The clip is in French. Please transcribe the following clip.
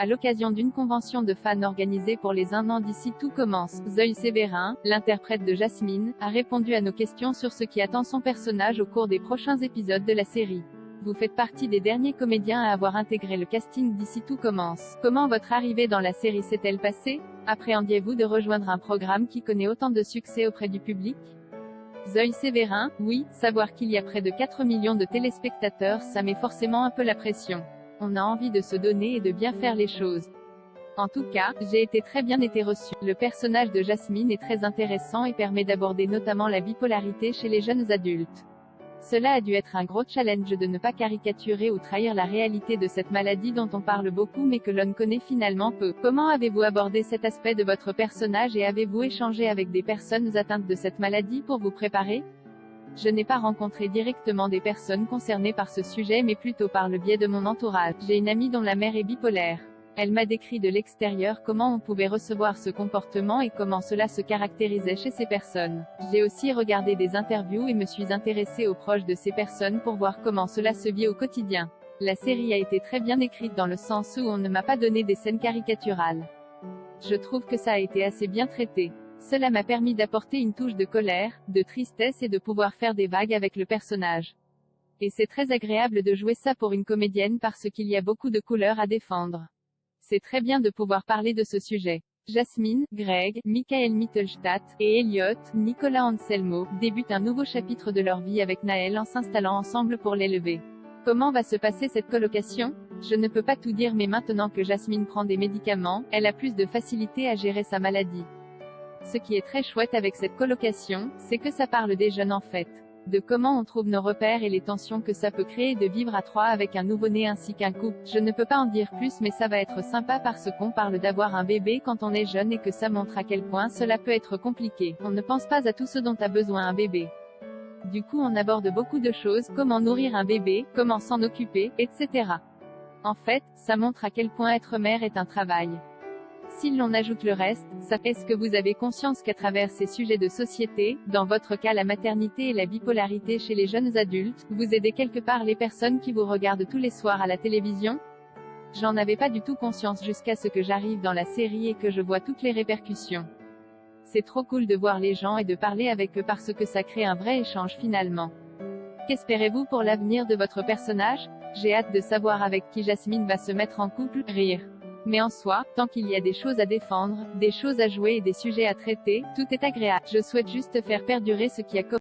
À l'occasion d'une convention de fans organisée pour les 1 an d'ici tout commence, Zoe Sévérin, l'interprète de Jasmine, a répondu à nos questions sur ce qui attend son personnage au cours des prochains épisodes de la série. Vous faites partie des derniers comédiens à avoir intégré le casting d'ici tout commence. Comment votre arrivée dans la série s'est-elle passée? Appréhendiez-vous de rejoindre un programme qui connaît autant de succès auprès du public? Zoe Sévérin, oui, savoir qu'il y a près de 4 millions de téléspectateurs, ça met forcément un peu la pression. On a envie de se donner et de bien faire les choses. En tout cas, j'ai très bien été reçue. Le personnage de Jasmine est très intéressant et permet d'aborder notamment la bipolarité chez les jeunes adultes. Cela a dû être un gros challenge de ne pas caricaturer ou trahir la réalité de cette maladie dont on parle beaucoup mais que l'on connaît finalement peu. Comment avez-vous abordé cet aspect de votre personnage et avez-vous échangé avec des personnes atteintes de cette maladie pour vous préparer? Je n'ai pas rencontré directement des personnes concernées par ce sujet mais plutôt par le biais de mon entourage. J'ai une amie dont la mère est bipolaire. Elle m'a décrit de l'extérieur comment on pouvait recevoir ce comportement et comment cela se caractérisait chez ces personnes. J'ai aussi regardé des interviews et me suis intéressée aux proches de ces personnes pour voir comment cela se vit au quotidien. La série a été très bien écrite dans le sens où on ne m'a pas donné des scènes caricaturales. Je trouve que ça a été assez bien traité. Cela m'a permis d'apporter une touche de colère, de tristesse et de pouvoir faire des vagues avec le personnage. Et c'est très agréable de jouer ça pour une comédienne parce qu'il y a beaucoup de couleurs à défendre. C'est très bien de pouvoir parler de ce sujet. Jasmine, Greg, Michael Mittelstadt, et Elliot, Nicolas Anselmo, débutent un nouveau chapitre de leur vie avec Naël en s'installant ensemble pour l'élever. Comment va se passer cette colocation? Je ne peux pas tout dire mais maintenant que Jasmine prend des médicaments, elle a plus de facilité à gérer sa maladie. Ce qui est très chouette avec cette colocation, c'est que ça parle des jeunes en fait. De comment on trouve nos repères et les tensions que ça peut créer de vivre à 3 avec un nouveau-né ainsi qu'un couple. Je ne peux pas en dire plus mais ça va être sympa parce qu'on parle d'avoir un bébé quand on est jeune et que ça montre à quel point cela peut être compliqué. On ne pense pas à tout ce dont a besoin un bébé. Du coup on aborde beaucoup de choses, comment nourrir un bébé, comment s'en occuper, etc. En fait, ça montre à quel point être mère est un travail. Si l'on ajoute le reste, est-ce que vous avez conscience qu'à travers ces sujets de société, dans votre cas la maternité et la bipolarité chez les jeunes adultes, vous aidez quelque part les personnes qui vous regardent tous les soirs à la télévision? J'en avais pas du tout conscience jusqu'à ce que j'arrive dans la série et que je vois toutes les répercussions. C'est trop cool de voir les gens et de parler avec eux parce que ça crée un vrai échange finalement. Qu'espérez-vous pour l'avenir de votre personnage? J'ai hâte de savoir avec qui Jasmine va se mettre en couple, rire. Mais en soi, tant qu'il y a des choses à défendre, des choses à jouer et des sujets à traiter, tout est agréable. Je souhaite juste faire perdurer ce qui a commencé.